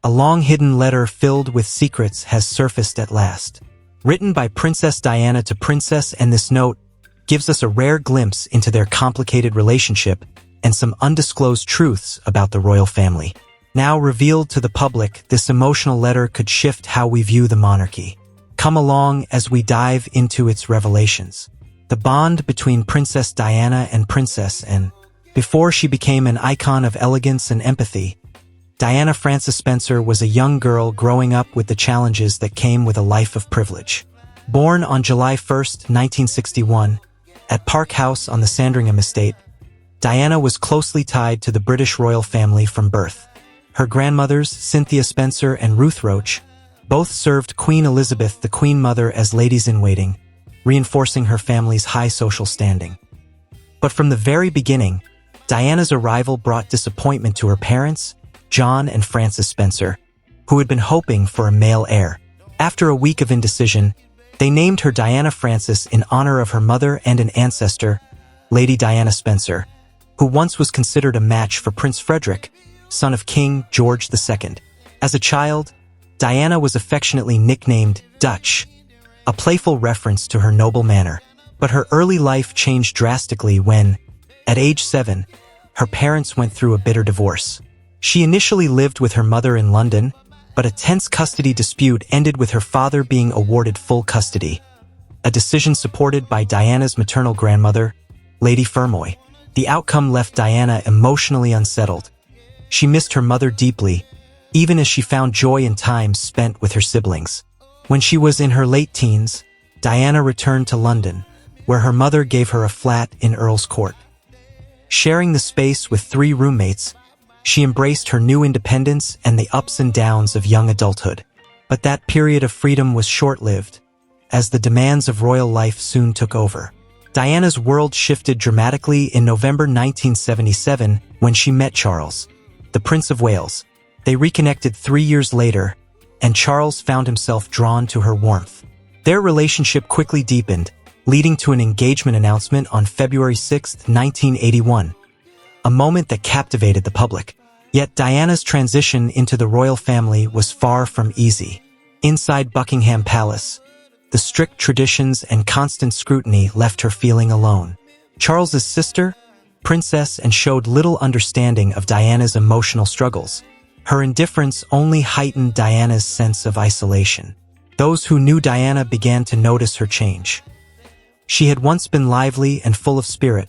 A long-hidden letter filled with secrets has surfaced at last. Written by Princess Diana to Princess, and this note gives us a rare glimpse into their complicated relationship and some undisclosed truths about the royal family. Now revealed to the public, this emotional letter could shift how we view the monarchy. Come along as we dive into its revelations. The bond between Princess Diana and Princess Anne. Before she became an icon of elegance and empathy, Diana Frances Spencer was a young girl growing up with the challenges that came with a life of privilege. Born on July 1, 1961, at Park House on the Sandringham estate, Diana was closely tied to the British royal family from birth. Her grandmothers, Cynthia Spencer and Ruth Roach, both served Queen Elizabeth, the Queen Mother, as ladies-in-waiting, reinforcing her family's high social standing. But from the very beginning, Diana's arrival brought disappointment to her parents, John and Frances Spencer, who had been hoping for a male heir. After a week of indecision, they named her Diana Frances in honor of her mother and an ancestor, Lady Diana Spencer, who once was considered a match for Prince Frederick, son of King George II. As a child, Diana was affectionately nicknamed Dutch, a playful reference to her noble manner. But her early life changed drastically when, at age 7, her parents went through a bitter divorce. She initially lived with her mother in London, but a tense custody dispute ended with her father being awarded full custody, a decision supported by Diana's maternal grandmother, Lady Fermoy. The outcome left Diana emotionally unsettled. She missed her mother deeply, even as she found joy in time spent with her siblings. When she was in her late teens, Diana returned to London, where her mother gave her a flat in Earl's Court. Sharing the space with 3 roommates, she embraced her new independence and the ups and downs of young adulthood. But that period of freedom was short-lived, as the demands of royal life soon took over. Diana's world shifted dramatically in November 1977 when she met Charles, the Prince of Wales. They reconnected 3 years later, and Charles found himself drawn to her warmth. Their relationship quickly deepened, leading to an engagement announcement on February 6, 1981. A moment that captivated the public. Yet Diana's transition into the royal family was far from easy. Inside Buckingham Palace, the strict traditions and constant scrutiny left her feeling alone. Charles's sister, Princess Anne, showed little understanding of Diana's emotional struggles. Her indifference only heightened Diana's sense of isolation. Those who knew Diana began to notice her change. She had once been lively and full of spirit,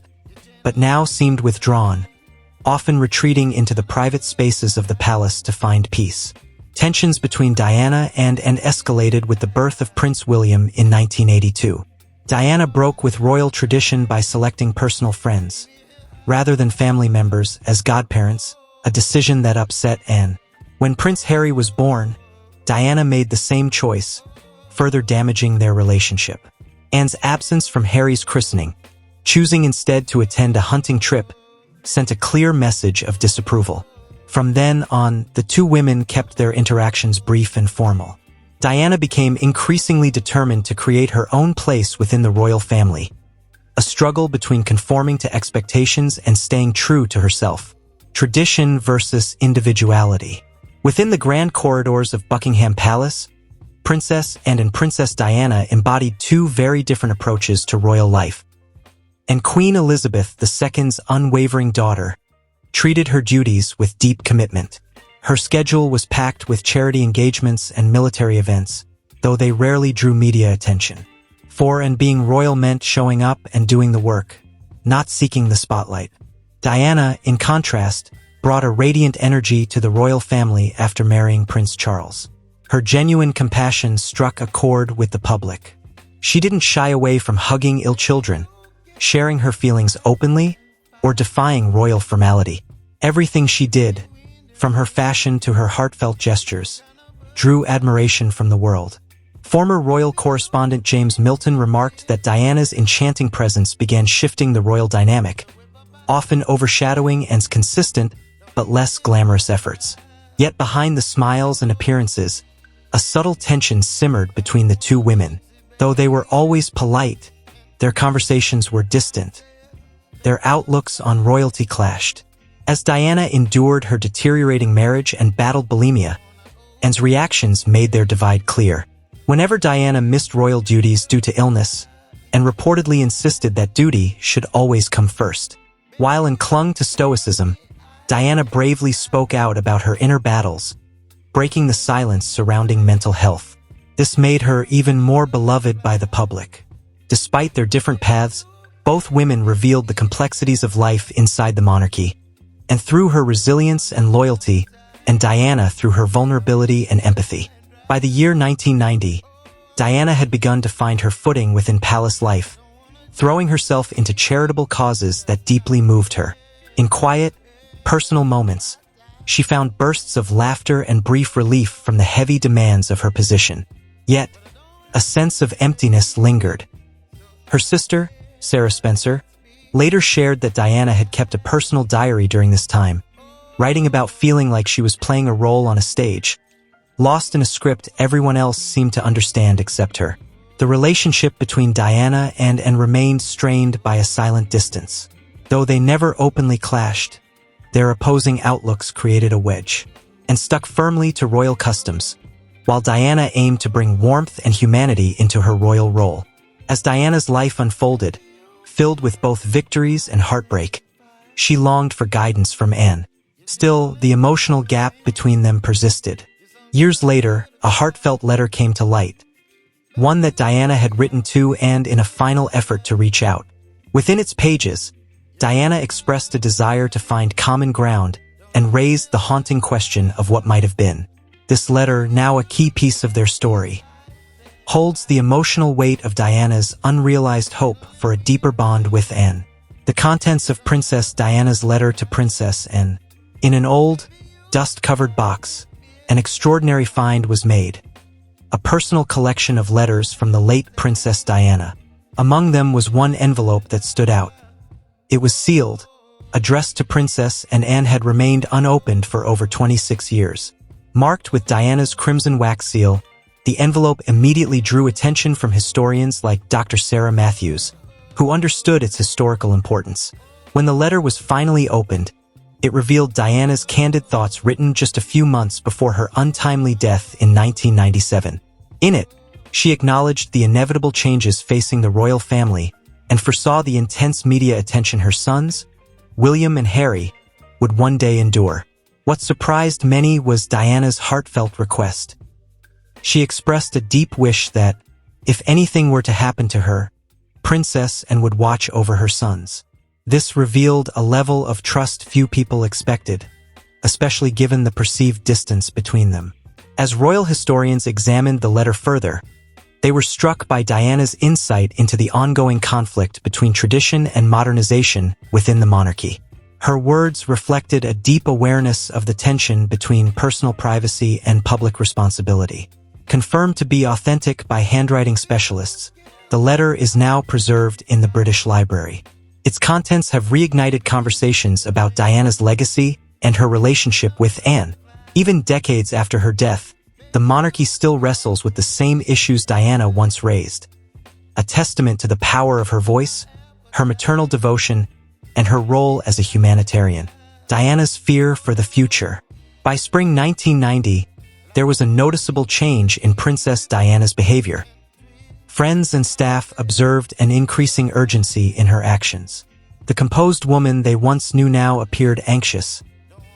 but now seemed withdrawn, often retreating into the private spaces of the palace to find peace. Tensions between Diana and Anne escalated with the birth of Prince William in 1982. Diana broke with royal tradition by selecting personal friends, rather than family members, as godparents, a decision that upset Anne. When Prince Harry was born, Diana made the same choice, further damaging their relationship. Anne's absence from Harry's christening, choosing instead to attend a hunting trip, sent a clear message of disapproval. From then on, the 2 women kept their interactions brief and formal. Diana became increasingly determined to create her own place within the royal family, a struggle between conforming to expectations and staying true to herself. Tradition versus individuality. Within the grand corridors of Buckingham Palace, Princess Anne and Princess Diana embodied 2 very different approaches to royal life. And Queen Elizabeth II's unwavering daughter treated her duties with deep commitment. Her schedule was packed with charity engagements and military events, though they rarely drew media attention. For Anne, being royal meant showing up and doing the work, not seeking the spotlight. Diana, in contrast, brought a radiant energy to the royal family after marrying Prince Charles. Her genuine compassion struck a chord with the public. She didn't shy away from hugging ill children, sharing her feelings openly, or defying royal formality. Everything she did, from her fashion to her heartfelt gestures, drew admiration from the world. Former royal correspondent James Milton remarked that Diana's enchanting presence began shifting the royal dynamic, often overshadowing Anne's consistent but less glamorous efforts. Yet behind the smiles and appearances, a subtle tension simmered between the 2 women. Though they were always polite, their conversations were distant. Their outlooks on royalty clashed. As Diana endured her deteriorating marriage and battled bulimia, Anne's reactions made their divide clear. Whenever Diana missed royal duties due to illness, Anne reportedly insisted that duty should always come first. While Anne clung to stoicism, Diana bravely spoke out about her inner battles, breaking the silence surrounding mental health. This made her even more beloved by the public. Despite their different paths, both women revealed the complexities of life inside the monarchy, and through her resilience and loyalty, and Diana through her vulnerability and empathy. By the year 1990, Diana had begun to find her footing within palace life, throwing herself into charitable causes that deeply moved her. In quiet, personal moments, she found bursts of laughter and brief relief from the heavy demands of her position. Yet, a sense of emptiness lingered. Her sister, Sarah Spencer, later shared that Diana had kept a personal diary during this time, writing about feeling like she was playing a role on a stage, lost in a script everyone else seemed to understand except her. The relationship between Diana and Anne remained strained by a silent distance. Though they never openly clashed, their opposing outlooks created a wedge, and stuck firmly to royal customs, while Diana aimed to bring warmth and humanity into her royal role. As Diana's life unfolded, filled with both victories and heartbreak, she longed for guidance from Anne. Still, the emotional gap between them persisted. Years later, a heartfelt letter came to light, one that Diana had written to Anne in a final effort to reach out. Within its pages, Diana expressed a desire to find common ground and raised the haunting question of what might have been. This letter, now a key piece of their story, holds the emotional weight of Diana's unrealized hope for a deeper bond with Anne. The contents of Princess Diana's letter to Princess Anne. In an old, dust-covered box, an extraordinary find was made. A personal collection of letters from the late Princess Diana. Among them was one envelope that stood out. It was sealed, addressed to Princess, and Anne had remained unopened for over 26 years. Marked with Diana's crimson wax seal, the envelope immediately drew attention from historians like Dr. Sarah Matthews, who understood its historical importance. When the letter was finally opened, it revealed Diana's candid thoughts written just a few months before her untimely death in 1997. In it, she acknowledged the inevitable changes facing the royal family and foresaw the intense media attention her sons, William and Harry, would one day endure. What surprised many was Diana's heartfelt request. She expressed a deep wish that, if anything were to happen to her, Princess Anne would watch over her sons. This revealed a level of trust few people expected, especially given the perceived distance between them. As royal historians examined the letter further, they were struck by Diana's insight into the ongoing conflict between tradition and modernization within the monarchy. Her words reflected a deep awareness of the tension between personal privacy and public responsibility. Confirmed to be authentic by handwriting specialists, the letter is now preserved in the British Library. Its contents have reignited conversations about Diana's legacy and her relationship with Anne. Even decades after her death, the monarchy still wrestles with the same issues Diana once raised. A testament to the power of her voice, her maternal devotion, and her role as a humanitarian. Diana's fear for the future. By spring 1990, there was a noticeable change in Princess Diana's behavior. Friends and staff observed an increasing urgency in her actions. The composed woman they once knew now appeared anxious,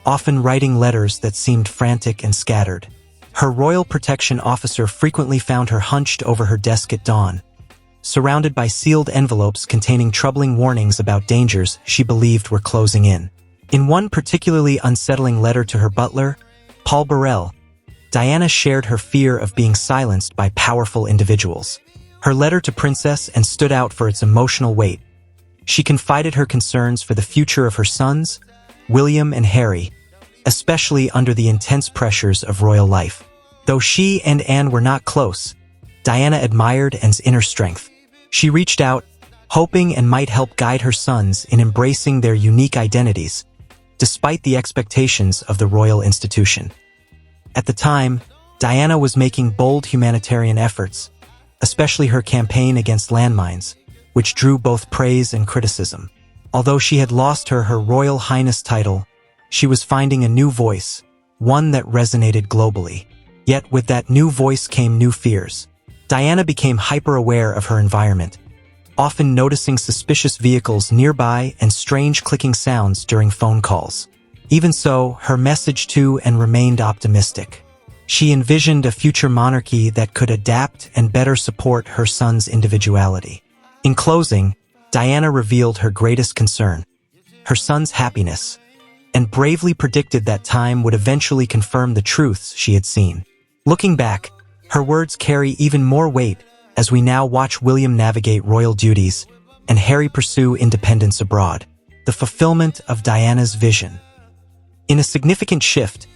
often writing letters that seemed frantic and scattered. Her royal protection officer frequently found her hunched over her desk at dawn, surrounded by sealed envelopes containing troubling warnings about dangers she believed were closing in. In one particularly unsettling letter to her butler, Paul Burrell, Diana shared her fear of being silenced by powerful individuals. Her letter to Princess Anne stood out for its emotional weight. She confided her concerns for the future of her sons, William and Harry, especially under the intense pressures of royal life. Though she and Anne were not close, Diana admired Anne's inner strength. She reached out, hoping Anne might help guide her sons in embracing their unique identities, despite the expectations of the royal institution. At the time, Diana was making bold humanitarian efforts, especially her campaign against landmines, which drew both praise and criticism. Although she had lost her Royal Highness title, she was finding a new voice, one that resonated globally. Yet with that new voice came new fears. Diana became hyper-aware of her environment, often noticing suspicious vehicles nearby and strange clicking sounds during phone calls. Even so, her message to and remained optimistic. She envisioned a future monarchy that could adapt and better support her son's individuality. In closing, Diana revealed her greatest concern, her son's happiness, and bravely predicted that time would eventually confirm the truths she had seen. Looking back, her words carry even more weight as we now watch William navigate royal duties and Harry pursue independence abroad, the fulfillment of Diana's vision. In a significant shift,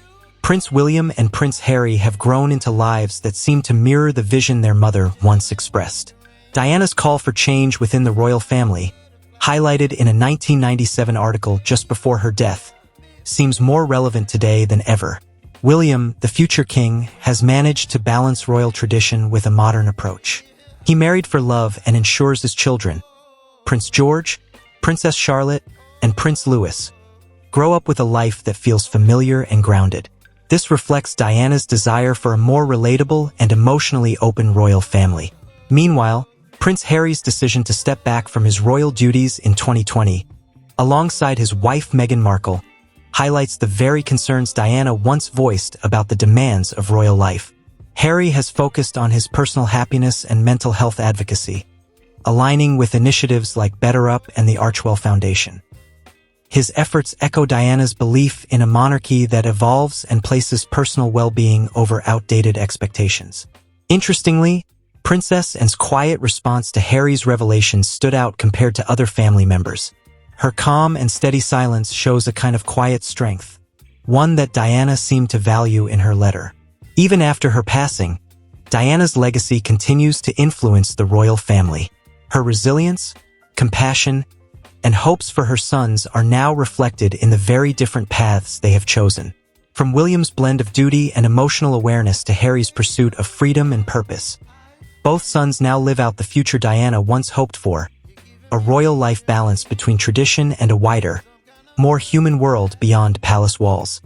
Prince William and Prince Harry have grown into lives that seem to mirror the vision their mother once expressed. Diana's call for change within the royal family, highlighted in a 1997 article just before her death, seems more relevant today than ever. William, the future king, has managed to balance royal tradition with a modern approach. He married for love and ensures his children, Prince George, Princess Charlotte, and Prince Louis, grow up with a life that feels familiar and grounded. This reflects Diana's desire for a more relatable and emotionally open royal family. Meanwhile, Prince Harry's decision to step back from his royal duties in 2020, alongside his wife Meghan Markle, highlights the very concerns Diana once voiced about the demands of royal life. Harry has focused on his personal happiness and mental health advocacy, aligning with initiatives like Better Up and the Archewell Foundation. His efforts echo Diana's belief in a monarchy that evolves and places personal well-being over outdated expectations. Interestingly, Princess Anne's quiet response to Harry's revelations stood out compared to other family members. Her calm and steady silence shows a kind of quiet strength, one that Diana seemed to value in her letter. Even after her passing, Diana's legacy continues to influence the royal family. Her resilience, compassion, and hopes for her sons are now reflected in the very different paths they have chosen. From William's blend of duty and emotional awareness to Harry's pursuit of freedom and purpose, both sons now live out the future Diana once hoped for, a royal life balance between tradition and a wider, more human world beyond palace walls.